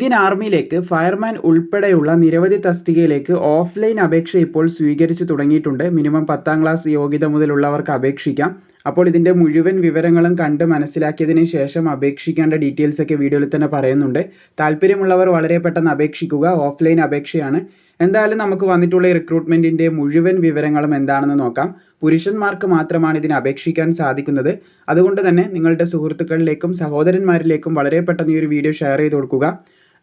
Indian ആർമിയിലേക്ക് fireman ഉൾപ്പെടെയുള്ള നിരവധി തസ്തികയിലേക്ക് ഓഫ്ലൈൻ അപേക്ഷ ഇപ്പോൾ സ്വീകരിച്ചു തുടങ്ങിയിട്ടുണ്ട്. മിനിമം 10ാം ക്ലാസ് യോഗ്യത മുതലുള്ളവർക്ക് അപേക്ഷിക്കാം. അപ്പോൾ ഇതിന്റെ മുഴുവൻ വിവരങ്ങളും കണ്ട് മനസ്സിലാക്കിയതിന് ശേഷം അപേക്ഷിക്കേണ്ട ഡീറ്റെയിൽസ് ഒക്കെ വീഡിയോയിൽ തന്നെ പറയുന്നുണ്ട്. താല്പര്യമുള്ളവർ വളരെ പെട്ടെന്ന് അപേക്ഷിക്കുക. ഓഫ്ലൈൻ അപേക്ഷയാണ്. എന്തായാലും നമുക്ക് വന്നിട്ടുള്ള റിക്രൂട്ട്മെന്റിന്റെ മുഴുവൻ വിവരങ്ങളും എന്താണെന്ന് നോക്കാം. പുരുഷന്മാർക്ക് മാത്രമാണ് ഇതിന് അപേക്ഷിക്കാൻ സാധിക്കുന്നത്. അതുകൊണ്ട് തന്നെ നിങ്ങളുടെ സുഹൃത്തുക്കളിലേക്കും സഹോദരന്മാരിലേക്കും വളരെ പെട്ടെന്ന് ഈ ഒരു വീഡിയോ ഷെയർ ചെയ്ത് കൊടുക്കുക.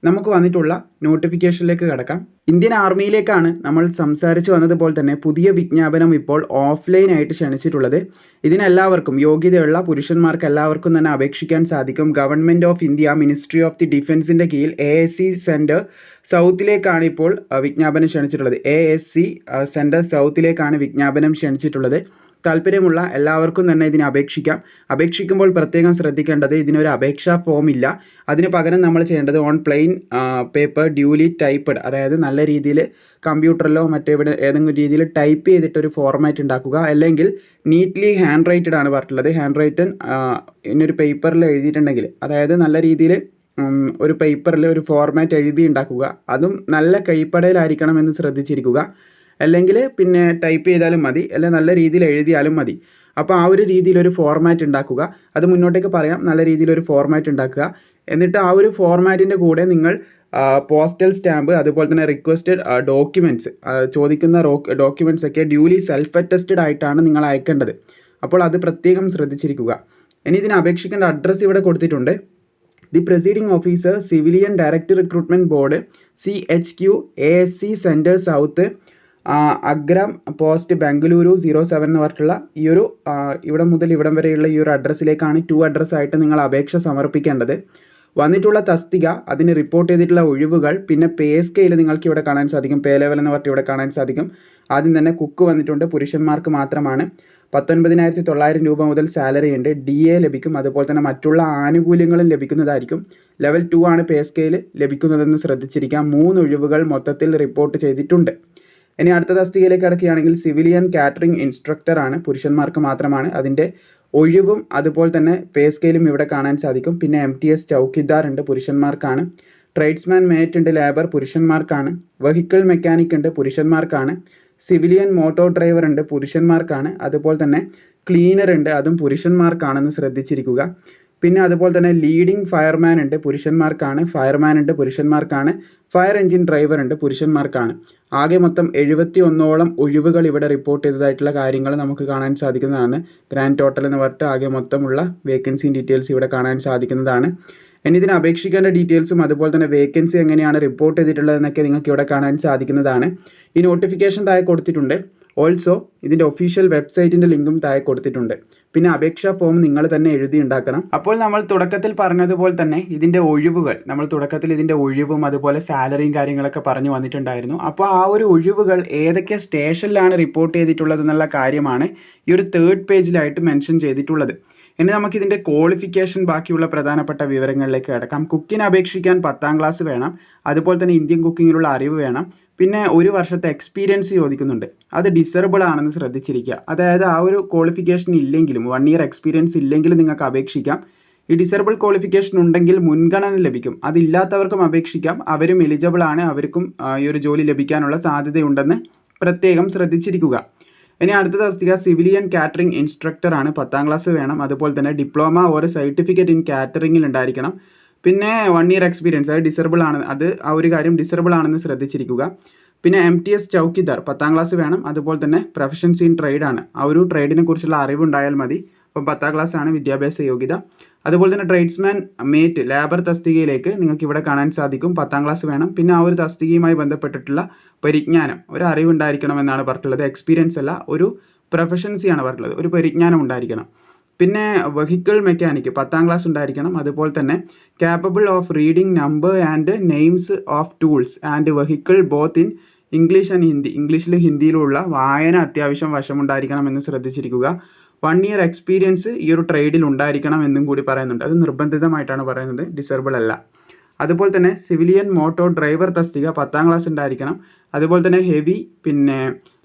നമുക്ക് വന്നിട്ടുള്ള നോട്ടിഫിക്കേഷനിലേക്ക് കടക്കാം. ഇന്ത്യൻ ആർമിയിലേക്കാണ് നമ്മൾ സംസാരിച്ചു വന്നതുപോലെ തന്നെ പുതിയ വിജ്ഞാപനം ഇപ്പോൾ ഓഫ്ലൈൻ ആയിട്ട് ക്ഷണിച്ചിട്ടുള്ളത്. ഇതിനെല്ലാവർക്കും യോഗ്യതയുള്ള പുരുഷന്മാർക്ക് എല്ലാവർക്കും തന്നെ അപേക്ഷിക്കാൻ സാധിക്കും. Government of India Ministry of the ഡിഫൻസിന്റെ കീഴിൽ ASC സെന്റർ സൗത്തിലേക്കാണ് ഇപ്പോൾ വിജ്ഞാപനം ക്ഷണിച്ചിട്ടുള്ളത്. ASC സെന്റർ സൗത്തിലേക്കാണ് വിജ്ഞാപനം ക്ഷണിച്ചിട്ടുള്ളത്. താല്പര്യമുള്ള എല്ലാവർക്കും തന്നെ ഇതിന് അപേക്ഷിക്കാം. അപേക്ഷിക്കുമ്പോൾ പ്രത്യേകം ശ്രദ്ധിക്കേണ്ടത് ഇതിനൊരു അപേക്ഷാ ഫോം ഇല്ല. അതിന് പകരം നമ്മൾ ചെയ്യേണ്ടത് on plain paper duly typed, അതായത് നല്ല രീതിയിൽ കമ്പ്യൂട്ടറിലോ മറ്റെവിടെ ഏതെങ്കിലും രീതിയിൽ ടൈപ്പ് ചെയ്തിട്ട് ഒരു ഫോർമാറ്റ് ഉണ്ടാക്കുക. അല്ലെങ്കിൽ നീറ്റ്ലി ഹാൻഡ് റൈറ്റഡ് ആണ് പറഞ്ഞിട്ടുള്ളത്. ഹാൻഡ് റൈറ്റൻ ഇന്നൊരു പേപ്പറിൽ എഴുതിയിട്ടുണ്ടെങ്കിൽ, അതായത് നല്ല രീതിയിൽ ഒരു പേപ്പറിൽ ഒരു ഫോർമാറ്റ് എഴുതി ഉണ്ടാക്കുക. അതും നല്ല കൈപ്പടയിലായിരിക്കണം എന്ന് ശ്രദ്ധിച്ചിരിക്കുക. അല്ലെങ്കിൽ പിന്നെ ടൈപ്പ് ചെയ്താലും മതി, അല്ലെങ്കിൽ നല്ല രീതിയിൽ എഴുതിയാലും മതി. അപ്പോൾ ആ ഒരു രീതിയിൽ ഒരു ഫോർമാറ്റ് ഉണ്ടാക്കുക. അത് മുന്നോട്ടേക്ക് പറയാം. നല്ല രീതിയിൽ ഒരു ഫോർമാറ്റ് ഉണ്ടാക്കുക. എന്നിട്ട് ആ ഒരു ഫോർമാറ്റിൻ്റെ കൂടെ നിങ്ങൾ പോസ്റ്റൽ സ്റ്റാമ്പ്, അതുപോലെ തന്നെ റിക്വസ്റ്റഡ് ഡോക്യുമെൻറ്റ്സ്, ചോദിക്കുന്ന ഡോക്യുമെൻറ്റ്സ് ഒക്കെ ഡ്യൂലി സെൽഫ് അറ്റസ്റ്റഡ് ആയിട്ടാണ് നിങ്ങൾ അയക്കേണ്ടത്. അപ്പോൾ അത് പ്രത്യേകം ശ്രദ്ധിച്ചിരിക്കുക. ഇനി ഇതിന് അപേക്ഷിക്കേണ്ട അഡ്രസ്സ് ഇവിടെ കൊടുത്തിട്ടുണ്ട്. The proceeding officer civilian direct recruitment board CHQ ASC centre south അഗ്രം പോസ്റ്റ് ബംഗളൂരു 07 എന്ന് പറഞ്ഞിട്ടുള്ള ഈ ഒരു ഇവിടെ മുതൽ ഇവിടം വരെയുള്ള ഈ ഒരു അഡ്രസ്സിലേക്കാണ് 2 അഡ്രസ് ആയിട്ട് നിങ്ങൾ അപേക്ഷ സമർപ്പിക്കേണ്ടത്. വന്നിട്ടുള്ള തസ്തിക, അതിന് റിപ്പോർട്ട് ചെയ്തിട്ടുള്ള ഒഴിവുകൾ, പിന്നെ പേ സ്കെയിൽ നിങ്ങൾക്ക് ഇവിടെ കാണാൻ സാധിക്കും. പേ ലെവൽ എന്ന് പറഞ്ഞിട്ട് ഇവിടെ കാണാൻ സാധിക്കും. ആദ്യം തന്നെ കുക്ക് വന്നിട്ടുണ്ട്, പുരുഷന്മാർക്ക് മാത്രമാണ്. 19,900 രൂപ മുതൽ സാലറി ഉണ്ട്. DA ലഭിക്കും. അതുപോലെ തന്നെ മറ്റുള്ള ആനുകൂല്യങ്ങളും ലഭിക്കുന്നതായിരിക്കും. ലെവൽ 2 ആണ് പേ സ്കെയിൽ ലഭിക്കുന്നതെന്ന് ശ്രദ്ധിച്ചിരിക്കാം. 3 ഒഴിവുകൾ മൊത്തത്തിൽ റിപ്പോർട്ട് ചെയ്തിട്ടുണ്ട്. ഇനി അടുത്ത തസ്തികയിലേക്ക് കടക്കുകയാണെങ്കിൽ സിവിലിയൻ കാറ്ററിംഗ് ഇൻസ്ട്രക്ടർ ആണ്, പുരുഷന്മാർക്ക് മാത്രമാണ്. അതിൻ്റെ ഒഴിവും അതുപോലെ തന്നെ പേ സ്കെയിലും ഇവിടെ കാണാൻ സാധിക്കും. പിന്നെ MTS ചൗക്കിദാർ ഉണ്ട്, പുരുഷന്മാർക്കാണ്. ട്രേഡ്സ്മാൻ മേറ്റ് ഉണ്ട്, ലേബർ, പുരുഷന്മാർക്കാണ്. വെഹിക്കിൾ മെക്കാനിക് ഉണ്ട്, പുരുഷന്മാർക്കാണ്. സിവിലിയൻ മോട്ടോർ ഡ്രൈവർ ഉണ്ട്, പുരുഷന്മാർക്കാണ്. അതുപോലെ തന്നെ ക്ലീനർ ഉണ്ട്, അതും പുരുഷന്മാർക്കാണെന്ന് ശ്രദ്ധിച്ചിരിക്കുക. പിന്നെ അതുപോലെ തന്നെ ലീഡിംഗ് ഫയർമാൻ ഉണ്ട്, പുരുഷന്മാർക്കാണ്. ഫയർമാൻ ഉണ്ട്, പുരുഷന്മാർക്കാണ്. ഫയർ എഞ്ചിൻ ഡ്രൈവർ ഉണ്ട്, പുരുഷന്മാർക്കാണ്. ആകെ മൊത്തം 71ഓളം ഒഴിവുകൾ ഇവിടെ റിപ്പോർട്ട് ചെയ്തതായിട്ടുള്ള കാര്യങ്ങൾ നമുക്ക് കാണാൻ സാധിക്കുന്നതാണ്. ഗ്രാൻഡ് ടോട്ടൽ എന്ന് പറഞ്ഞിട്ട് ആകെ മൊത്തമുള്ള വേക്കൻസി ഡീറ്റെയിൽസ് ഇവിടെ കാണാൻ സാധിക്കുന്നതാണ്. ഇനി ഇതിന് അപേക്ഷിക്കേണ്ട ഡീറ്റെയിൽസും അതുപോലെ തന്നെ വേക്കൻസി എങ്ങനെയാണ് റിപ്പോർട്ട് ചെയ്തിട്ടുള്ളതെന്നൊക്കെ നിങ്ങൾക്ക് ഇവിടെ കാണാൻ സാധിക്കുന്നതാണ്. ഈ നോട്ടിഫിക്കേഷൻ താഴെ കൊടുത്തിട്ടുണ്ട്. ഓൾസോ ഇതിൻ്റെ ഒഫീഷ്യൽ വെബ്സൈറ്റിൻ്റെ ലിങ്കും താഴെ കൊടുത്തിട്ടുണ്ട്. പിന്നെ അപേക്ഷാ ഫോം നിങ്ങൾ തന്നെ എഴുതി ഉണ്ടാക്കണം. അപ്പോൾ നമ്മൾ തുടക്കത്തിൽ പറഞ്ഞതുപോലെ തന്നെ ഇതിൻ്റെ ഒഴിവുകൾ, നമ്മൾ തുടക്കത്തിൽ ഇതിൻ്റെ ഒഴിവും അതുപോലെ സാലറിയും കാര്യങ്ങളൊക്കെ പറഞ്ഞു വന്നിട്ടുണ്ടായിരുന്നു. അപ്പോൾ ആ ഒരു ഒഴിവുകൾ ഏതൊക്കെ സ്റ്റേഷനിലാണ് റിപ്പോർട്ട് ചെയ്തിട്ടുള്ളത് എന്നുള്ള കാര്യമാണ് ഈ ഒരു 3rd പേജിലായിട്ട് മെൻഷൻ ചെയ്തിട്ടുള്ളത്. ഇനി നമുക്ക് ഇതിൻ്റെ ക്വാളിഫിക്കേഷൻ, ബാക്കിയുള്ള പ്രധാനപ്പെട്ട വിവരങ്ങളിലേക്ക് കിടക്കാം. കുക്കിന് അപേക്ഷിക്കാൻ 10ാം ക്ലാസ് വേണം. അതുപോലെ തന്നെ ഇന്ത്യൻ കുക്കിങ്ങിലുള്ള അറിവ് വേണം. പിന്നെ 1 വർഷത്തെ എക്സ്പീരിയൻസ് ചോദിക്കുന്നുണ്ട്. അത് ഡിസേബിൾ ആണെന്ന് ശ്രദ്ധിച്ചിരിക്കുക. അതായത് ആ ഒരു ക്വാളിഫിക്കേഷൻ ഇല്ലെങ്കിലും 1 ഇയർ എക്സ്പീരിയൻസ് ഇല്ലെങ്കിലും നിങ്ങൾക്ക് അപേക്ഷിക്കാം. ഈ ഡിസേബിൾ ക്വാളിഫിക്കേഷൻ ഉണ്ടെങ്കിൽ മുൻഗണന ലഭിക്കും. അതില്ലാത്തവർക്കും അപേക്ഷിക്കാം. അവരും എലിജിബിൾ ആണ്. അവർക്കും ഈ ഒരു ജോലി ലഭിക്കാനുള്ള സാധ്യതയുണ്ടെന്ന് പ്രത്യേകം ശ്രദ്ധിച്ചിരിക്കുക. ഇനി അടുത്ത തസ്തിക സിവിലിയൻ കാറ്ററിംഗ് ഇൻസ്ട്രക്ടർ ആണ്. 10ാം ക്ലാസ് വേണം. അതുപോലെ തന്നെ ഡിപ്ലോമ ഒരു സർട്ടിഫിക്കറ്റ് ഇൻ കാറ്ററിംഗിൽ ഉണ്ടായിരിക്കണം. പിന്നെ 1 ഇയർ എക്സ്പീരിയൻസ്, അത് ഡിസേബിൾ ആണ്. അത് ആ ഒരു കാര്യം ഡിസേബിൾ ആണെന്ന് ശ്രദ്ധിച്ചിരിക്കുക. പിന്നെ MTS ചൗക്കിദാർ 10ാം ക്ലാസ് വേണം. അതുപോലെ തന്നെ പ്രൊഫഷൻസ് ഇൻ ട്രേഡ് ആണ്. ആ ഒരു ട്രേഡിനെ കുറിച്ചുള്ള അറിവുണ്ടായാൽ മതി. അപ്പം 10ാം ക്ലാസ് ആണ് വിദ്യാഭ്യാസ യോഗ്യത. അതുപോലെ തന്നെ ട്രേഡ്സ്മാൻ മേറ്റ് ലേബർ തസ്തികയിലേക്ക് നിങ്ങൾക്ക് ഇവിടെ കാണാൻ സാധിക്കും. 10ാം ക്ലാസ് വേണം. പിന്നെ ആ ഒരു തസ്തികയുമായി ബന്ധപ്പെട്ടിട്ടുള്ള പരിജ്ഞാനം, ഒരു അറിവുണ്ടായിരിക്കണം എന്നാണ് പറഞ്ഞിട്ടുള്ളത്. എക്സ്പീരിയൻസ് അല്ല, ഒരു പ്രൊഫഷൻസിയാണ് പറഞ്ഞിട്ടുള്ളത്. ഒരു പരിജ്ഞാനം ഉണ്ടായിരിക്കണം. പിന്നെ വെഹിക്കിൾ മെക്കാനിക് 10ാം ക്ലാസ് ഉണ്ടായിരിക്കണം. അതുപോലെ തന്നെ capable of reading number and names of tools and vehicle both in English and Hindi, ഇംഗ്ലീഷിലും ഹിന്ദിയിലുള്ള വായന അത്യാവശ്യം വശമുണ്ടായിരിക്കണം എന്ന് ശ്രദ്ധിച്ചിരിക്കുക. 1 ഇയർ എക്സ്പീരിയൻസ് ഈ ഒരു ട്രേഡിൽ ഉണ്ടായിരിക്കണം എന്നും കൂടി പറയുന്നുണ്ട്. അത് നിർബന്ധിതമായിട്ടാണ് പറയുന്നത്, ഡിസേബിൾ അല്ല. അതുപോലെ തന്നെ സിവിലിയൻ മോട്ടോർ ഡ്രൈവർ തസ്തിക 10ാം ക്ലാസ് ഉണ്ടായിരിക്കണം. അതുപോലെ തന്നെ ഹെവി, പിന്നെ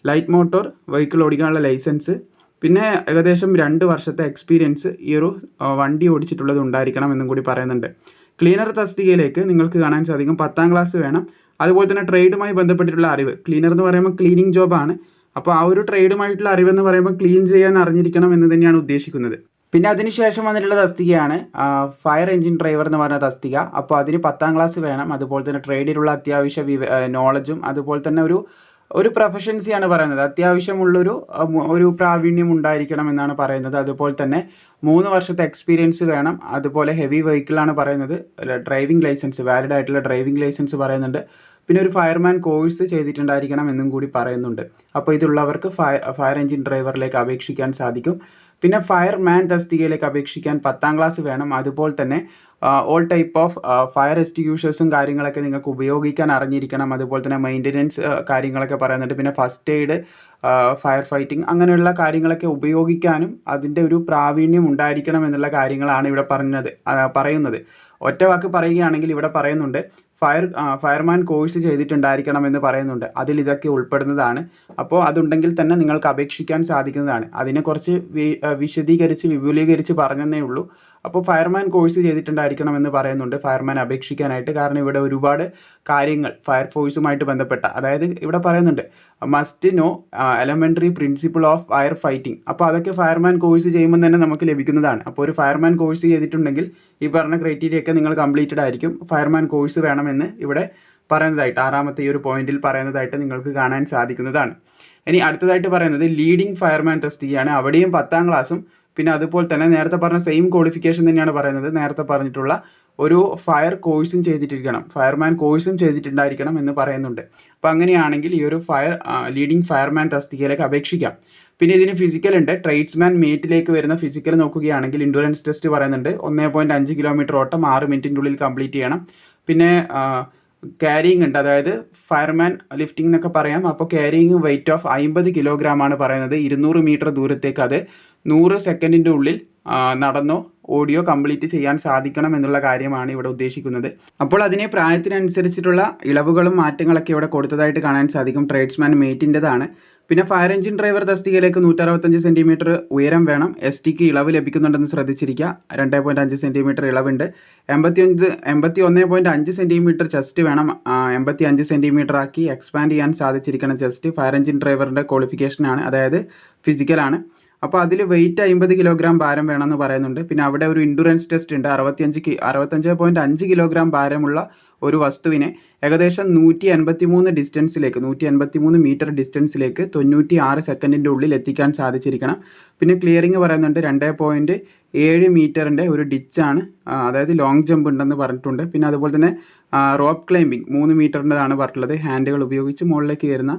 ലൈറ്റ് മോട്ടോർ വെഹിക്കിൾ ഓടിക്കാനുള്ള ലൈസൻസ്, പിന്നെ ഏകദേശം 2 വർഷത്തെ എക്സ്പീരിയൻസ് ഈ ഒരു വണ്ടി ഓടിച്ചിട്ടുള്ളത് ഉണ്ടായിരിക്കണം എന്നും കൂടി പറയുന്നുണ്ട്. ക്ലീനർ തസ്തികയിലേക്ക് നിങ്ങൾക്ക് കാണാൻ സാധിക്കും 10ാം ക്ലാസ് വേണം. അതുപോലെ തന്നെ ട്രേഡുമായി ബന്ധപ്പെട്ടിട്ടുള്ള അറിവ്. ക്ലീനർ എന്ന് പറയുമ്പോൾ ക്ലീനിങ് ജോബാണ്. അപ്പോൾ ആ ഒരു ട്രേഡുമായിട്ടുള്ള അറിവെന്ന് പറയുമ്പോൾ ക്ലീൻ ചെയ്യാൻ അറിഞ്ഞിരിക്കണം എന്ന് തന്നെയാണ് ഉദ്ദേശിക്കുന്നത്. പിന്നെ അതിനുശേഷം വന്നിട്ടുള്ള തസ്തികയാണ് ഫയർ എഞ്ചിൻ ഡ്രൈവർ എന്ന് പറഞ്ഞ തസ്തിക. അപ്പോൾ അതിന് 10ാം ക്ലാസ് വേണം. അതുപോലെ തന്നെ ട്രേഡിലുള്ള അത്യാവശ്യ നോളജും അതുപോലെ തന്നെ ഒരു പ്രൊഫഷൻസിയാണ് പറയുന്നത്. അത്യാവശ്യമുള്ളൊരു ഒരു പ്രാവീണ്യം ഉണ്ടായിരിക്കണം എന്നാണ് പറയുന്നത്. അതുപോലെ തന്നെ 3 വർഷത്തെ എക്സ്പീരിയൻസ് വേണം. അതുപോലെ ഹെവി വെഹിക്കിൾ ആണ് പറയുന്നത്. ഡ്രൈവിംഗ് ലൈസൻസ്, വാലിഡ് ആയിട്ടുള്ള ഡ്രൈവിംഗ് ലൈസൻസ് പറയുന്നുണ്ട്. പിന്നെ ഒരു ഫയർമാൻ കോഴ്സ് ചെയ്തിട്ടുണ്ടായിരിക്കണം എന്നും കൂടി പറയുന്നുണ്ട്. അപ്പോൾ ഇതുള്ളവർക്ക് ഫയർ എഞ്ചിൻ ഡ്രൈവറിലേക്ക് അപേക്ഷിക്കാൻ സാധിക്കും. പിന്നെ ഫയർമാൻ തസ്തികയിലേക്ക് അപേക്ഷിക്കാൻ 10ാം ക്ലാസ് വേണം. അതുപോലെ തന്നെ ഓൾ ടൈപ്പ് ഓഫ് ഫയർ എക്സ്റ്റിങ്ക്വിഷേഴ്സും കാര്യങ്ങളൊക്കെ നിങ്ങൾക്ക് ഉപയോഗിക്കാൻ അറിഞ്ഞിരിക്കണം. അതുപോലെ തന്നെ മെയിൻ്റെനൻസ് കാര്യങ്ങളൊക്കെ പറയുന്നുണ്ട്. പിന്നെ ഫസ്റ്റ് എയ്ഡ്, ഫയർ ഫൈറ്റിംഗ് അങ്ങനെയുള്ള കാര്യങ്ങളൊക്കെ ഉപയോഗിക്കാനും അതിൻ്റെ ഒരു പ്രാവീണ്യം ഉണ്ടായിരിക്കണം എന്നുള്ള കാര്യങ്ങളാണ് ഇവിടെ പറയുന്നത്. ഒറ്റ വാക്ക് പറയുകയാണെങ്കിൽ ഇവിടെ പറയുന്നുണ്ട് ഫയർമാൻ കോഴ്സ് ചെയ്തിട്ടുണ്ടായിരിക്കണം എന്ന് പറയുന്നുണ്ട്. അതിൽ ഇതൊക്കെ ഉൾപ്പെടുന്നതാണ്. അപ്പോൾ അതുണ്ടെങ്കിൽ തന്നെ നിങ്ങൾക്ക് അപേക്ഷിക്കാൻ സാധിക്കുന്നതാണ്. അതിനെ കുറച്ച് വിപുലീകരിച്ച് പറഞ്ഞതേ ഉള്ളൂ. അപ്പോൾ ഫയർമാൻ കോഴ്സ് ചെയ്തിട്ടുണ്ടായിരിക്കണം എന്ന് പറയുന്നുണ്ട് ഫയർമാൻ അപേക്ഷിക്കാനായിട്ട്. കാരണം ഇവിടെ ഒരുപാട് കാര്യങ്ങൾ ഫയർഫോഴ്സുമായിട്ട് ബന്ധപ്പെട്ട, അതായത് ഇവിടെ പറയുന്നുണ്ട് must know elementary principle of fire fighting. അപ്പോൾ അതൊക്കെ ഫയർമാൻ കോഴ്സ് ചെയ്യുമ്പോൾ തന്നെ നമുക്ക് ലഭിക്കുന്നതാണ്. അപ്പോൾ ഒരു ഫയർമാൻ കോഴ്സ് ചെയ്തിട്ടുണ്ടെങ്കിൽ ഈ പറഞ്ഞ ക്രൈറ്റീരിയ ഒക്കെ നിങ്ങൾ കംപ്ലീറ്റഡ് ആയിരിക്കും. ഫയർമാൻ കോഴ്സ് വേണമെന്ന് ഇവിടെ പറയുന്നതായിട്ട് 6ാമത്തെ ഈ ഒരു പോയിന്റിൽ പറയുന്നതായിട്ട് നിങ്ങൾക്ക് കാണാൻ സാധിക്കുന്നതാണ്. ഇനി അടുത്തതായിട്ട് പറയുന്നത് ലീഡിംഗ് ഫയർമാൻ തസ്തികയാണ്. അവിടെയും 10ാം ക്ലാസ്സും പിന്നെ അതുപോലെ തന്നെ നേരത്തെ പറഞ്ഞ സെയിം ക്വാളിഫിക്കേഷൻ തന്നെയാണ് പറയുന്നത്. നേരത്തെ പറഞ്ഞിട്ടുള്ള ഒരു ഫയർ കോഴ്സും ചെയ്തിട്ടിരിക്കണം, ഫയർമാൻ കോഴ്സും ചെയ്തിട്ടുണ്ടായിരിക്കണം എന്ന് പറയുന്നുണ്ട്. അപ്പോൾ അങ്ങനെയാണെങ്കിൽ ഈ ഒരു ലീഡിംഗ് ഫയർമാൻ തസ്തികയിലേക്ക് അപേക്ഷിക്കാം. പിന്നെ ഇതിന് ഫിസിക്കൽ ഉണ്ട്. ട്രേഡ്സ്മാൻ മേറ്റിലേക്ക് വരുന്ന ഫിസിക്കൽ നോക്കുകയാണെങ്കിൽ എൻഡ്യൂറൻസ് ടെസ്റ്റ് പറയുന്നുണ്ട്. 1.5 കിലോമീറ്റർ ഓട്ടം 6 മിനിറ്റിൻ്റെ ഉള്ളിൽ കംപ്ലീറ്റ് ചെയ്യണം. പിന്നെ ക്യാരിയിങ് ഉണ്ട്, അതായത് ഫയർമാൻ ലിഫ്റ്റിംഗ് എന്നൊക്കെ പറയാം. അപ്പോൾ ക്യാരിയിങ് വെയിറ്റ് ഓഫ് 50 കിലോഗ്രാം ആണ് പറയുന്നത്. 200 മീറ്റർ ദൂരത്തേക്ക് അത് 100 സെക്കൻഡിൻ്റെ ഉള്ളിൽ നടന്നോ ഓടിയോ കംപ്ലീറ്റ് ചെയ്യാൻ സാധിക്കണം എന്നുള്ള കാര്യമാണ് ഇവിടെ ഉദ്ദേശിക്കുന്നത്. അപ്പോൾ അതിനെ പ്രായത്തിനനുസരിച്ചിട്ടുള്ള ഇളവുകളും മാറ്റങ്ങളൊക്കെ ഇവിടെ കൊടുത്തതായിട്ട് കാണാൻ സാധിക്കും. ട്രേഡ്സ്മാൻ മേറ്റിൻ്റെതാണ്. പിന്നെ ഫയർ എഞ്ചിൻ ഡ്രൈവർ തസ്തികയിലേക്ക് 165 സെൻറ്റിമീറ്റർ ഉയരം വേണം. STക്ക് ഇളവ് ലഭിക്കുന്നുണ്ടെന്ന് ശ്രദ്ധിച്ചിരിക്കുക. 2.5 സെൻറ്റിമീറ്റർ ഇളവുണ്ട്. 81.5 സെൻറ്റിമീറ്റർ ചെസ്റ്റ് വേണം. 85 സെൻറ്റിമീറ്റർ ആക്കി എക്സ്പാൻഡ് ചെയ്യാൻ സാധിച്ചിരിക്കണം ചെസ്റ്റ്. ഫയർ എഞ്ചിൻ ഡ്രൈവറിൻ്റെ ക്വാളിഫിക്കേഷനാണ്, അതായത് ഫിസിക്കലാണ്. അപ്പോൾ അതിൽ വെയിറ്റ് 50 കിലോഗ്രാം ഭാരം വേണമെന്ന് പറയുന്നുണ്ട്. പിന്നെ അവിടെ ഒരു ഇൻഡുറൻസ് ടെസ്റ്റ് ഉണ്ട്. 65.5 കിലോഗ്രാം ഭാരമുള്ള ഒരു വസ്തുവിനെ ഏകദേശം 183 ഡിസ്റ്റൻസിലേക്ക് 183 മീറ്റർ ഡിസ്റ്റൻസിലേക്ക് 96 സെക്കൻഡിൻ്റെ ഉള്ളിൽ എത്തിക്കാൻ സാധിച്ചിരിക്കണം. പിന്നെ ക്ലിയറിംഗ് പറയുന്നുണ്ട് 2.7 മീറ്ററിൻ്റെ ഒരു ഡിച്ചാണ്, അതായത് ലോങ് ജമ്പ് ഉണ്ടെന്ന് പറഞ്ഞിട്ടുണ്ട്. പിന്നെ അതുപോലെ തന്നെ റോപ്പ് ക്ലൈമ്പിംഗ് 3 മീറ്ററിൻ്റെതാണ് പറഞ്ഞിട്ടുള്ളത്. ഹാൻഡുകൾ ഉപയോഗിച്ച് മുകളിലേക്ക് കയറുന്ന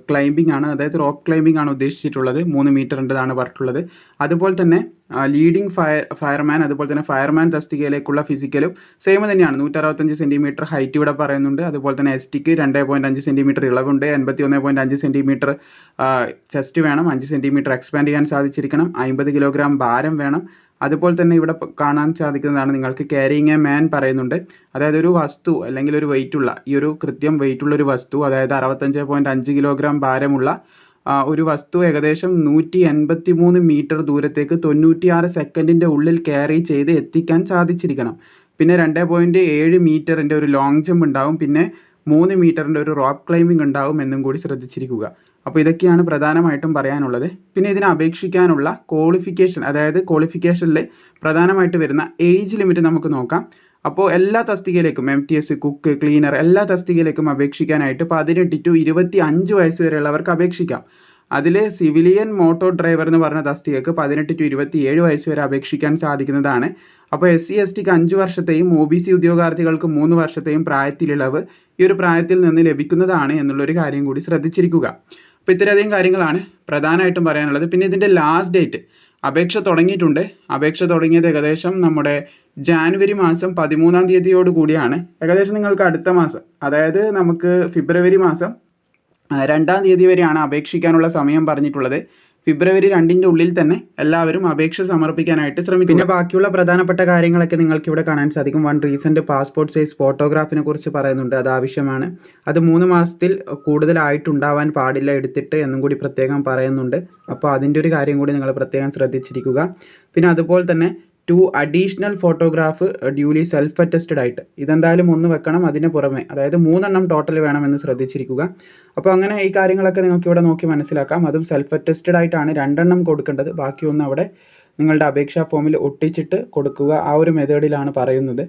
ക്ലൈമ്പിംഗ് ആണ്, അതായത് റോപ്പ് ക്ലൈമ്പിംഗ് ആണ് ഉദ്ദേശിച്ചിട്ടുള്ളത്. 3 മീറ്ററിൻ്റെതാണ് പറഞ്ഞിട്ടുള്ളത്. അതുപോലെ തന്നെ ലീഡിംഗ് ഫയർമാൻ അതുപോലെ തന്നെ ഫയർമാൻ തസ്തികയിലേക്കുള്ള ഫിസിക്കലും സെയിം തന്നെയാണ്. 165 സെൻറ്റിമീറ്റർ ഹൈറ്റ് ഇവിടെ പറയുന്നുണ്ട്. അതുപോലെ തന്നെ STക്ക് 2.5 സെൻറ്റിമീറ്റർ ഇളവുണ്ട്. 81.5 സെൻറ്റിമീറ്റർ ചെസ്റ്റ് വേണം. 5 സെൻറ്റിമീറ്റർ എക്സ്പാൻഡ് ചെയ്യാൻ സാധിച്ചിരിക്കണം. 50 കിലോഗ്രാം ഭാരം വേണം. അതുപോലെ തന്നെ ഇവിടെ കാണാൻ സാധിക്കുന്നതാണ് നിങ്ങൾക്ക് ക്യാരിയിങ് എ മാൻ പറയുന്നുണ്ട്. അതായത് ഒരു വസ്തു അല്ലെങ്കിൽ ഒരു വെയിറ്റുള്ള കൃത്യം വെയിറ്റുള്ള ഒരു വസ്തു, അതായത് 65.5 കിലോഗ്രാം ഭാരമുള്ള ഒരു വസ്തു ഏകദേശം 183 മീറ്റർ ദൂരത്തേക്ക് 96 സെക്കൻഡിൻ്റെ ഉള്ളിൽ ക്യാരി ചെയ്ത് എത്തിക്കാൻ സാധിച്ചിരിക്കണം. പിന്നെ 2.7 മീറ്ററിൻ്റെ ഒരു ലോങ് ജമ്പ് ഉണ്ടാവും. പിന്നെ 3 മീറ്ററിൻ്റെ ഒരു റോപ്പ് ക്ലൈമ്പിംഗ് ഉണ്ടാവും എന്നും കൂടി ശ്രദ്ധിച്ചിരിക്കുക. അപ്പോൾ ഇതൊക്കെയാണ് പ്രധാനമായിട്ടും പറയാനുള്ളത്. പിന്നെ ഇതിനെ അപേക്ഷിക്കാനുള്ള ക്വാളിഫിക്കേഷൻ, അതായത് ക്വാളിഫിക്കേഷനിൽ പ്രധാനമായിട്ട് വരുന്ന ഏജ് ലിമിറ്റ് നമുക്ക് നോക്കാം. അപ്പോൾ എല്ലാ തസ്തികയിലേക്കും MTS, കുക്ക്, ക്ലീനർ എല്ലാ തസ്തികയിലേക്കും അപേക്ഷിക്കാനായിട്ട് 18 to 25 വയസ്സ് വരെയുള്ളവർക്ക് അപേക്ഷിക്കാം. അതിൽ സിവിലിയൻ മോട്ടോർ ഡ്രൈവർ എന്ന് പറഞ്ഞ തസ്തികക്ക് 18 to 27 വയസ്സ് വരെ അപേക്ഷിക്കാൻ സാധിക്കുന്നതാണ്. അപ്പോൾ SC STക്ക് 5 വർഷത്തെയും OBC ഉദ്യോഗാർത്ഥികൾക്ക് 3 വർഷത്തെയും പ്രായത്തിലിളവ് ഈ ഒരു പ്രായത്തിൽ നിന്ന് ലഭിക്കുന്നതാണ് എന്നുള്ളൊരു കാര്യം കൂടി ശ്രദ്ധിച്ചിരിക്കുക. അപ്പോൾ ഇത്രയധികം കാര്യങ്ങളാണ് പ്രധാനമായിട്ടും പറയാനുള്ളത്. പിന്നെ ഇതിൻ്റെ ലാസ്റ്റ് ഡേറ്റ് അപേക്ഷ തുടങ്ങിയിട്ടുണ്ട്. അപേക്ഷ തുടങ്ങിയത് ഏകദേശം നമ്മുടെ ജാനുവരി മാസം 13-ാം തീയതിയോട് കൂടിയാണ്. ഏകദേശം നിങ്ങൾക്ക് അടുത്ത മാസം, അതായത് നമുക്ക് ഫെബ്രുവരി മാസം 2-ാം തീയതി വരെയാണ് അപേക്ഷിക്കാനുള്ള സമയം പറഞ്ഞിട്ടുള്ളത്. ഫെബ്രുവരി 2-ന്റെ ഉള്ളിൽ തന്നെ എല്ലാവരും അപേക്ഷ സമർപ്പിക്കാനായിട്ട് ശ്രമിക്കും. പിന്നെ ബാക്കിയുള്ള പ്രധാനപ്പെട്ട കാര്യങ്ങളൊക്കെ നിങ്ങൾക്ക് ഇവിടെ കാണാൻ സാധിക്കും. 1 റീസെന്റ് പാസ്പോർട്ട് സൈസ് ഫോട്ടോഗ്രാഫിനെ കുറിച്ച് പറയുന്നുണ്ട്, അത് ആവശ്യമാണ്. അത് 3 മാസത്തിൽ കൂടുതലായിട്ടുണ്ടാവാൻ പാടില്ല എടുത്തിട്ട് എന്നും കൂടി പ്രത്യേകം പറയുന്നുണ്ട്. അപ്പോൾ അതിൻ്റെ ഒരു കാര്യം കൂടി നിങ്ങൾ പ്രത്യേകം ശ്രദ്ധിച്ചിരിക്കുക. പിന്നെ അതുപോലെ തന്നെ 2 additional photograph duly self attested ആയിട്ട് ഇതെന്തായാലും 1 വെക്കണം. അതിന് പുറമെ അതായത് 3 എണ്ണം ടോട്ടൽ വേണമെന്ന് ശ്രദ്ധിച്ചിരിക്കുക. അപ്പോൾ അങ്ങനെ ഈ കാര്യങ്ങളൊക്കെ നിങ്ങൾക്ക് ഇവിടെ നോക്കി മനസ്സിലാക്കാം. അതും സെൽഫ് അറ്റസ്റ്റഡ് ആയിട്ടാണ് 2 എണ്ണം കൊടുക്കേണ്ടത്. ബാക്കി ഒന്ന് അവിടെ നിങ്ങളുടെ അപേക്ഷാ ഫോമിൽ ഒട്ടിച്ചിട്ട് കൊടുക്കുക. ആ ഒരു മെത്തേഡിലാണ് പറയുന്നത്.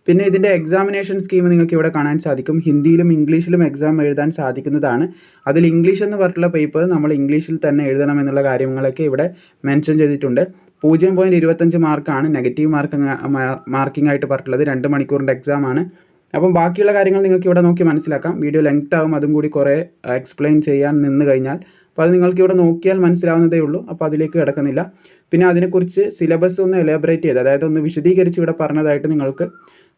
പിന്നെ ഇതിൻ്റെ എക്സാമിനേഷൻ സ്കീം നിങ്ങൾക്ക് ഇവിടെ കാണാൻ സാധിക്കും. ഹിന്ദിയിലും ഇംഗ്ലീഷിലും എക്സാം എഴുതാൻ സാധിക്കുന്നതാണ്. അതിൽ ഇംഗ്ലീഷ് എന്ന് പറഞ്ഞിട്ടുള്ള പേപ്പർ നമ്മൾ ഇംഗ്ലീഷിൽ തന്നെ എഴുതണം എന്നുള്ള കാര്യങ്ങളൊക്കെ ഇവിടെ മെൻഷൻ ചെയ്തിട്ടുണ്ട്. 0.25 മാർക്കാണ് നെഗറ്റീവ് മാർക്കിംഗ് ആയിട്ട് പറഞ്ഞിട്ടുള്ളത്. 2 മണിക്കൂറിൻ്റെ എക്സാം ആണ്. അപ്പം ബാക്കിയുള്ള കാര്യങ്ങൾ നിങ്ങൾക്ക് ഇവിടെ നോക്കി മനസ്സിലാക്കാം. വീഡിയോ ലെങ്ത് ആവും, അതും കൂടി കുറേ എക്സ്പ്ലെയിൻ ചെയ്യാൻ നിന്ന് കഴിഞ്ഞാൽ. അപ്പോൾ അത് നിങ്ങൾക്ക് ഇവിടെ നോക്കിയാൽ മനസ്സിലാവുന്നതേ ഉള്ളൂ. അപ്പോൾ അതിലേക്ക് കിടക്കുന്നില്ല. പിന്നെ അതിനെക്കുറിച്ച് സിലബസ് ഒന്ന് എലാബറേറ്റ് ചെയ്ത്, അതായത് ഒന്ന് വിശദീകരിച്ച് ഇവിടെ പറഞ്ഞതായിട്ട് നിങ്ങൾക്ക്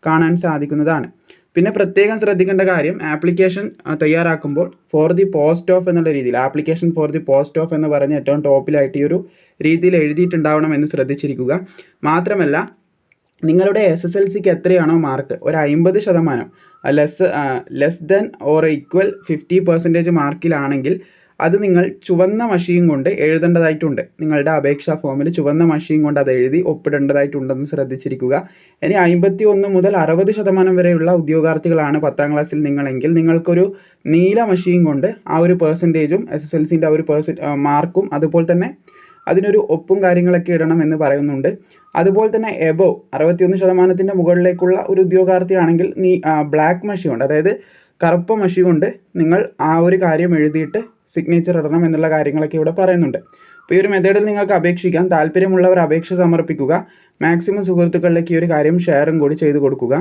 കാണാൻ സാധിക്കുന്നതാണ്. പിന്നെ പ്രത്യേകം ശ്രദ്ധിക്കേണ്ട കാര്യം, ആപ്ലിക്കേഷൻ തയ്യാറാക്കുമ്പോൾ ഫോർ ദി പോസ്റ്റ് ഓഫ് എന്നുള്ള രീതിയിൽ, application for the post of എന്ന് പറഞ്ഞ് ഏറ്റവും ടോപ്പിലായിട്ട് ഈ ഒരു രീതിയിൽ എഴുതിയിട്ടുണ്ടാവണം എന്ന് ശ്രദ്ധിച്ചിരിക്കുക. മാത്രമല്ല, നിങ്ങളുടെ SSLCക്ക് എത്രയാണോ മാർക്ക്, ഒരു 50% ലെസ് ദൻ ഓർ ഈക്വൽ 50% മാർക്കിലാണെങ്കിൽ അത് നിങ്ങൾ ചുവന്ന മഷിയും കൊണ്ട് എഴുതേണ്ടതായിട്ടുണ്ട്. നിങ്ങളുടെ അപേക്ഷാ ഫോമിൽ ചുവന്ന മഷിയും കൊണ്ട് അത് എഴുതി ഒപ്പിടേണ്ടതായിട്ടുണ്ടെന്ന് ശ്രദ്ധിച്ചിരിക്കുക. ഇനി 51 മുതൽ 60% വരെയുള്ള ഉദ്യോഗാർത്ഥികളാണ് 10ാം ക്ലാസ്സിൽ നിങ്ങളെങ്കിൽ നിങ്ങൾക്കൊരു നീല മഷിയും കൊണ്ട് ആ ഒരു പെർസെൻറ്റേജും SSLCൻ്റെ ആ ഒരു മാർക്കും അതുപോലെ തന്നെ അതിനൊരു ഒപ്പും കാര്യങ്ങളൊക്കെ ഇടണം എന്ന് പറയുന്നുണ്ട്. അതുപോലെ തന്നെ എബോവ് 61% മുകളിലേക്കുള്ള ഒരു ഉദ്യോഗാർത്ഥിയാണെങ്കിൽ ബ്ലാക്ക് മഷി കൊണ്ട്, അതായത് കറുപ്പ മഷി കൊണ്ട് നിങ്ങൾ ആ ഒരു കാര്യം എഴുതിയിട്ട് സിഗ്നേച്ചർ ഇടണം എന്നുള്ള കാര്യങ്ങളൊക്കെ ഇവിടെ പറയുന്നുണ്ട്. അപ്പോൾ ഈ ഒരു മെത്തേഡിൽ നിങ്ങൾക്ക് അപേക്ഷിക്കാം. താല്പര്യമുള്ളവർ അപേക്ഷ സമർപ്പിക്കുക. മാക്സിമം സുഹൃത്തുക്കളിലേക്ക് ഈ ഒരു കാര്യം ഷെയറും കൂടി ചെയ്തു കൊടുക്കുക.